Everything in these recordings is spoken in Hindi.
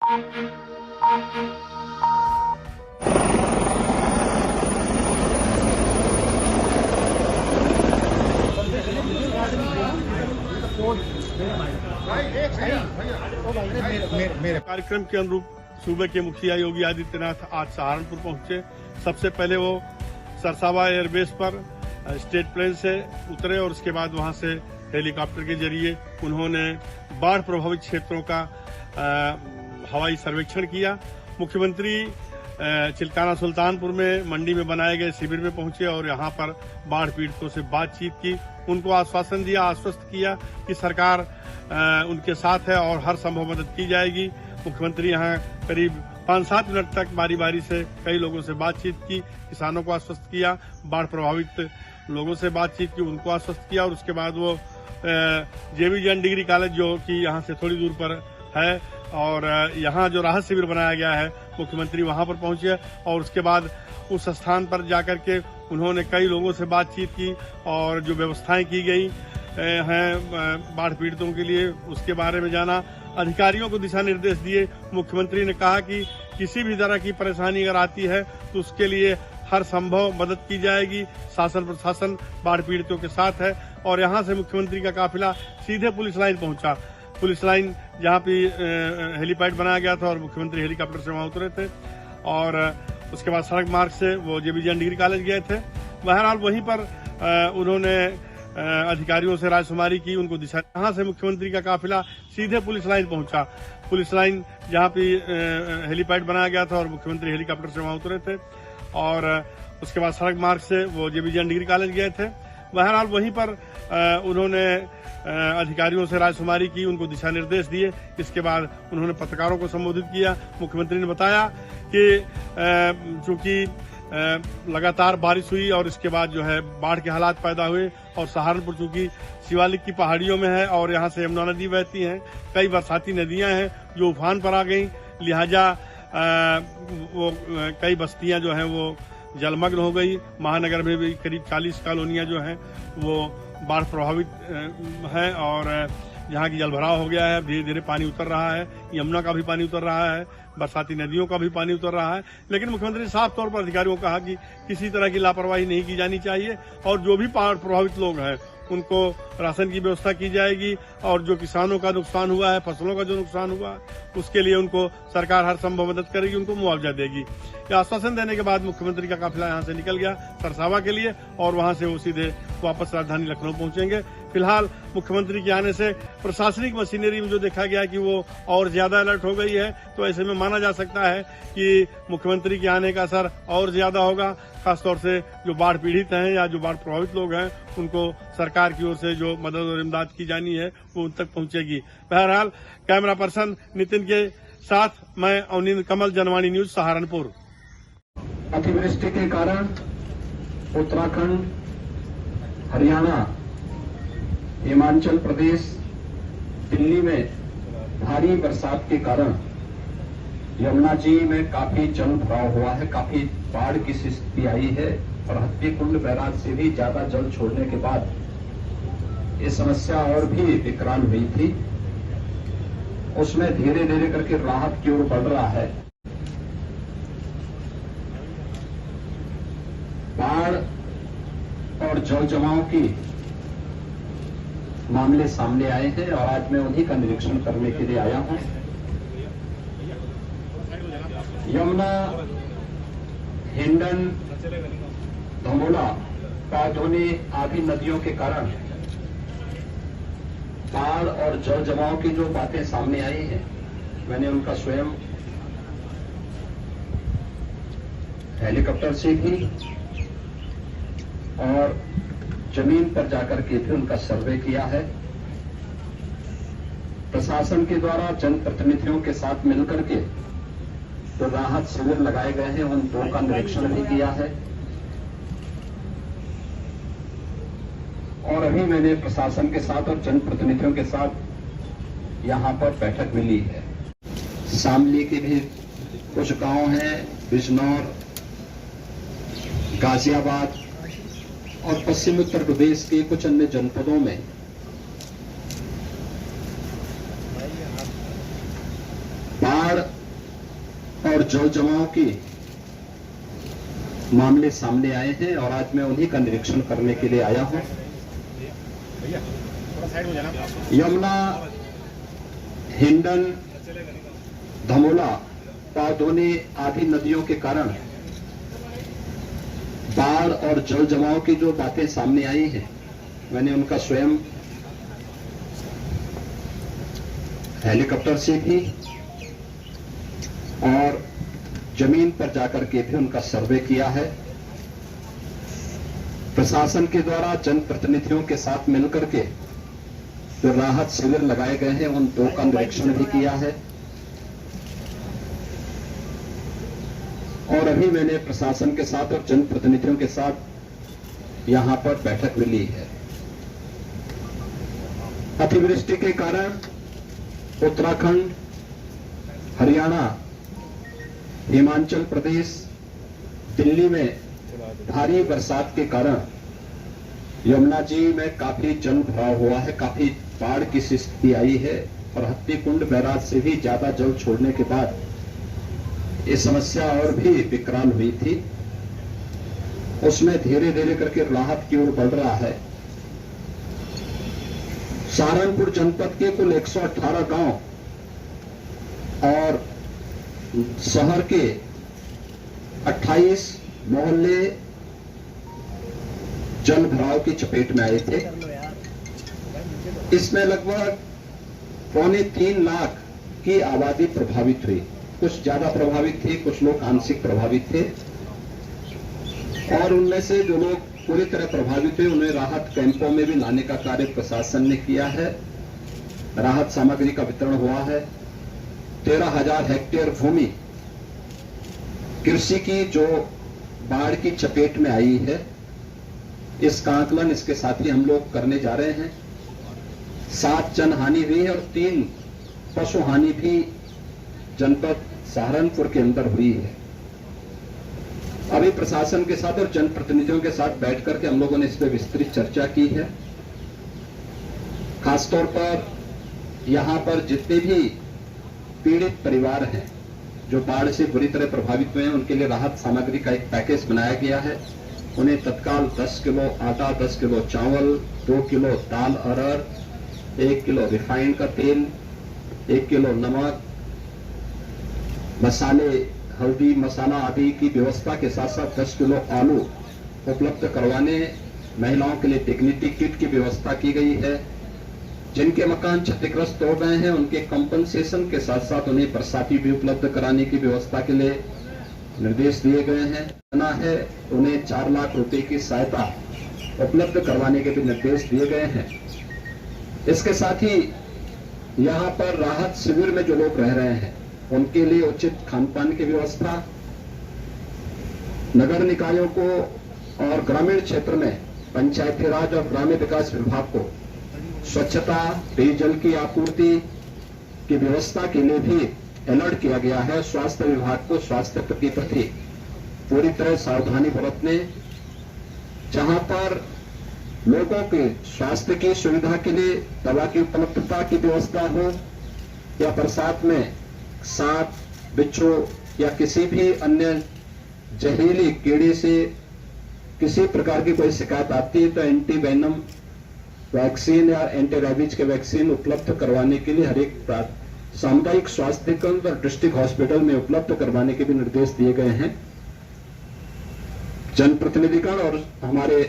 कार्यक्रम के अनुरूप सूबे के मुखिया योगी आदित्यनाथ आज सहारनपुर पहुंचे। सबसे पहले वो सरसावा एयरबेस पर स्टेट प्लेन से उतरे और उसके बाद वहां से हेलीकॉप्टर के जरिए उन्होंने बाढ़ प्रभावित क्षेत्रों का हवाई सर्वेक्षण किया। मुख्यमंत्री चिल्काना सुल्तानपुर में मंडी में बनाए गए शिविर में पहुंचे और यहां पर बाढ़ पीड़ितों से बातचीत की, उनको आश्वासन दिया, आश्वस्त किया कि सरकार उनके साथ है और हर संभव मदद की जाएगी। मुख्यमंत्री यहां करीब 5-7 मिनट तक बारी बारी से कई लोगों से बातचीत की, किसानों को आश्वस्त किया, बाढ़ प्रभावित लोगों से बातचीत की, उनको आश्वस्त किया और उसके बाद वो JB जैन डिग्री कॉलेज जो कि यहाँ से थोड़ी दूर पर है और यहाँ जो राहत शिविर बनाया गया है, मुख्यमंत्री वहां पर पहुंचे और उसके बाद उस स्थान पर जाकर के उन्होंने कई लोगों से बातचीत की और जो व्यवस्थाएं की गई हैं बाढ़ पीड़ितों के लिए उसके बारे में जाना, अधिकारियों को दिशा निर्देश दिए। मुख्यमंत्री ने कहा कि किसी भी तरह की परेशानी अगर आती है तो उसके लिए हर संभव मदद की जाएगी। शासन प्रशासन बाढ़ पीड़ितों के साथ है और यहाँ से मुख्यमंत्री का काफिला सीधे पुलिस लाइन पहुंचा। पुलिस लाइन जहाँ पे हेलीपैड बनाया गया था और मुख्यमंत्री हेलीकॉप्टर से वहां उतरे थे और उसके बाद सड़क मार्ग से वो JB जैन डिग्री कॉलेज गए थे। बहरहाल वहीं पर उन्होंने अधिकारियों से राजकुमारी की, उनको दिशा। यहाँ से मुख्यमंत्री का काफिला सीधे पुलिस लाइन पहुंचा। पुलिस लाइन जहाँ पे हेलीपैड बनाया गया था और मुख्यमंत्री हेलीकॉप्टर से वहां उतरे थे और उसके बाद सड़क मार्ग से वो JB जैन डिग्री कॉलेज गए थे। बहरहाल वहीं पर उन्होंने अधिकारियों से राजकुमारी की, उनको दिशा निर्देश दिए। इसके बाद उन्होंने पत्रकारों को संबोधित किया। मुख्यमंत्री ने बताया कि चूंकि लगातार बारिश हुई और इसके बाद जो है बाढ़ के हालात पैदा हुए और सहारनपुर चूंकि शिवालिक की पहाड़ियों में है और यहाँ से यमुना नदी बहती है, कई बरसाती नदियां हैं जो उफान पर आ गई, लिहाजा वो कई बस्तियां जो हैं वो जलमग्न हो गई। महानगर में भी करीब 40 कॉलोनियां जो हैं वो बाढ़ प्रभावित है और यहाँ की जलभराव हो गया है, धीरे धीरे पानी उतर रहा है, यमुना का भी पानी उतर रहा है, बरसाती नदियों का भी पानी उतर रहा है। लेकिन मुख्यमंत्री ने साफ तौर पर अधिकारियों को कहा कि किसी तरह की लापरवाही नहीं की जानी चाहिए और जो भी बाढ़ प्रभावित लोग हैं उनको राशन की व्यवस्था की जाएगी और जो किसानों का नुकसान हुआ है, फसलों का जो नुकसान हुआ उसके लिए उनको सरकार हर संभव मदद करेगी, उनको मुआवजा देगी। ये आश्वासन देने के बाद मुख्यमंत्री का काफिला यहाँ से निकल गया सरसावा के लिए और वहां से वो सीधे वापस राजधानी लखनऊ पहुंचेंगे। फिलहाल मुख्यमंत्री के आने से प्रशासनिक मशीनरी में जो देखा गया कि वो और ज्यादा अलर्ट हो गई है, तो ऐसे में माना जा सकता है कि मुख्यमंत्री के आने का असर और ज्यादा होगा। खासतौर से जो बाढ़ पीड़ित हैं या जो बाढ़ प्रभावित लोग हैं उनको सरकार की ओर से जो मदद और इमदाद की जानी है वो उन तक पहुंचेगी। बहरहाल कैमरा पर्सन नितिन के साथ मैं अवनींद्र कमल, जनवाणी न्यूज, सहारनपुर। अतिवृष्टि के कारण उत्तराखंड, हरियाणा, हिमाचल प्रदेश, दिल्ली में भारी बरसात के कारण यमुना जी में काफी जल भराव हुआ है, काफी बाढ़ की स्थिति आई है और हत्तीकुंड बैराज से भी ज्यादा जल छोड़ने के बाद ये समस्या और भी विकराल हुई थी। उसमें धीरे धीरे करके राहत की ओर बढ़ रहा है। बाढ़ और जल जमाव की मामले सामने आए हैं और आज मैं उन्हीं का निरीक्षण करने के लिए आया हूं। यमुना, हिंडन, धमोला, पाधोनी आदि नदियों के कारण बाढ़ और जल जमाव की जो बातें सामने आई हैं, मैंने उनका स्वयं हेलीकॉप्टर से भी और जमीन पर जाकर के भी उनका सर्वे किया है। प्रशासन के द्वारा जनप्रतिनिधियों के साथ मिलकर के जो राहत शिविर लगाए गए हैं उन दो का निरीक्षण भी किया है और अभी मैंने प्रशासन के साथ और जनप्रतिनिधियों के साथ यहां पर बैठक मिली है। शामली के भी कुछ गांव हैं, बिजनौर, गाजियाबाद और पश्चिम उत्तर प्रदेश के कुछ अन्य जनपदों में बाढ़ बाढ़ और जल जमाव की मामले सामने आए हैं और आज मैं उन्हीं का निरीक्षण करने के लिए आया हूं। यमुना, हिंडन, धमोला, पावधोनी आदि नदियों के कारण बाढ़ और जल जमाव की जो बातें सामने आई हैं, मैंने उनका स्वयं हेलीकॉप्टर से भी और जमीन पर जाकर के भी उनका सर्वे किया है। प्रशासन के द्वारा जनप्रतिनिधियों के साथ मिलकर के जो राहत शिविर लगाए गए हैं उन 2 का निरीक्षण भी किया है। और अभी मैंने प्रशासन के साथ और जनप्रतिनिधियों के साथ यहां पर बैठक भी ली है। अतिवृष्टि के कारण उत्तराखंड, हरियाणा, हिमाचल प्रदेश, दिल्ली में भारी बरसात के कारण यमुना जी में काफी जल भराव हुआ है, काफी बाढ़ की स्थिति आई है और हत्तीकुंड बैराज से भी ज्यादा जल छोड़ने के बाद ये समस्या और भी विकराल हुई थी। उसमें धीरे धीरे करके राहत की ओर बढ़ रहा है। सहारनपुर जनपद के कुल 118 गांव और शहर के 28 मोहल्ले जल भराव की चपेट में आए थे। इसमें लगभग 2.25 लाख की आबादी प्रभावित हुई। कुछ ज्यादा प्रभावित थे, कुछ लोग आंशिक प्रभावित थे और उनमें से जो लोग पूरी तरह प्रभावित हुए उन्हें राहत कैंपों में भी लाने का कार्य प्रशासन ने किया है। राहत सामग्री का वितरण हुआ है। 13,000 हेक्टेयर भूमि कृषि की जो बाढ़ की चपेट में आई है, इसका आकलन इसके साथ ही हम लोग करने जा रहे हैं। 7 जन हानि हुई है और 3 पशु हानि भी जनपद सहारनपुर के अंदर हुई है। अभी प्रशासन के साथ और जनप्रतिनिधियों के साथ बैठ करके हम लोगों ने इस पर विस्तृत चर्चा की है। खासतौर पर यहां पर जितने भी पीड़ित परिवार हैं जो बाढ़ से बुरी तरह प्रभावित हुए हैं, उनके लिए राहत सामग्री का एक पैकेज बनाया गया है। उन्हें तत्काल 10 किलो आटा, 10 किलो चावल, 2 किलो दाल अरहर, 1 किलो रिफाइंड का तेल, 1 किलो नमक, मसाले, हल्दी, मसाला आदि की व्यवस्था के साथ साथ 10 किलो आलू उपलब्ध करवाने, महिलाओं के लिए डिग्निटी किट की व्यवस्था की गई है। जिनके मकान क्षतिग्रस्त हो गए हैं उनके कंपनसेशन के साथ साथ उन्हें बरसाती भी उपलब्ध कराने की व्यवस्था के लिए निर्देश दिए गए हैं। बना है उन्हें 4 लाख रुपए की सहायता उपलब्ध करवाने के भी निर्देश दिए गए हैं। इसके साथ ही यहाँ पर राहत शिविर में जो लोग रह रहे हैं उनके लिए उचित खान पान की व्यवस्था, नगर निकायों को और ग्रामीण क्षेत्र में पंचायती राज और ग्रामीण विकास विभाग को स्वच्छता, पेयजल की आपूर्ति की व्यवस्था के लिए भी अलर्ट किया गया है। स्वास्थ्य विभाग को स्वास्थ्य के प्रति पूरी तरह सावधानी बरतने, जहां पर लोगों के स्वास्थ्य की सुविधा के लिए दवा की उपलब्धता की व्यवस्था हो या बरसात में सांप, बिच्छू या किसी भी अन्य जहरीली कीड़े से किसी प्रकार की कोई शिकायत आती है तो एंटी वेनम वैक्सीन या एंटी रेबीज के वैक्सीन उपलब्ध करवाने के लिए हर एक सामुदायिक स्वास्थ्य केंद्र और डिस्ट्रिक्ट हॉस्पिटल में उपलब्ध करवाने के भी निर्देश दिए गए हैं। जनप्रतिनिधिगण और हमारे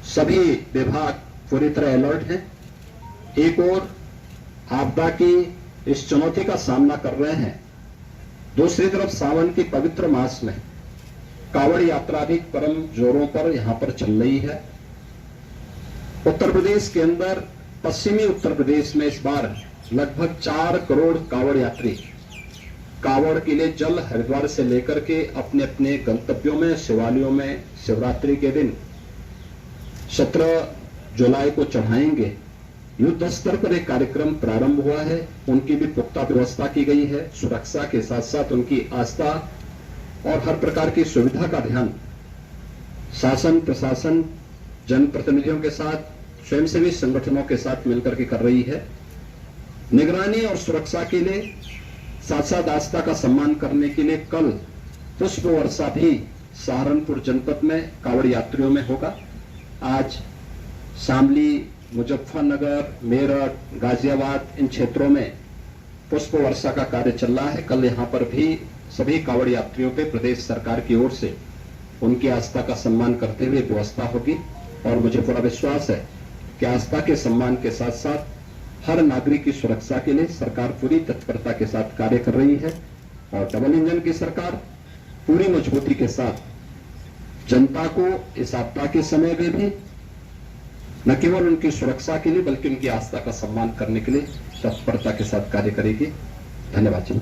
सभी विभाग पूरी तरह अलर्ट हैं। एक ओर आपदा की इस चुनौती का सामना कर रहे हैं, दूसरी तरफ सावन की पवित्र मास में कावड़ यात्रा भी परम जोरों पर यहां पर चल रही है। उत्तर प्रदेश के अंदर, पश्चिमी उत्तर प्रदेश में इस बार लगभग 4 करोड़ कावड़ यात्री कावड़ के लिए जल हरिद्वार से लेकर के अपने अपने गंतव्यों में, शिवालयों में शिवरात्रि के दिन 17 जुलाई को चढ़ाएंगे। युद्ध स्तर पर एक कार्यक्रम प्रारंभ हुआ है, उनकी भी पुख्ता व्यवस्था की गई है। सुरक्षा के साथ साथ उनकी आस्था और हर प्रकार की सुविधा का ध्यान शासन, प्रशासन, जनप्रतिनिधियों के साथ, स्वयंसेवी संगठनों के साथ मिलकर के कर रही है। निगरानी और सुरक्षा के लिए साथ साथ आस्था का सम्मान करने के लिए कल पुष्प वर्षा भी सहारनपुर जनपद में कांवड़ यात्रियों में होगा। आज शामली, मुजफ्फरनगर, मेरठ, गाजियाबाद इन क्षेत्रों में पुष्प वर्षा का कार्य चल रहा है। कल यहां पर भी सभी कांवड़ यात्रियों पे प्रदेश सरकार की ओर से उनकी आस्था का सम्मान करते हुए व्यवस्था होगी और मुझे पूरा विश्वास है कि आस्था के सम्मान के साथ साथ हर नागरिक की सुरक्षा के लिए सरकार पूरी तत्परता के साथ कार्य कर रही है और डबल इंजन की सरकार पूरी मजबूती के साथ जनता को इस आपदा के समय में भी न केवल उनकी सुरक्षा के लिए बल्कि उनकी आस्था का सम्मान करने के लिए तत्परता के साथ कार्य करेगी। धन्यवाद जी।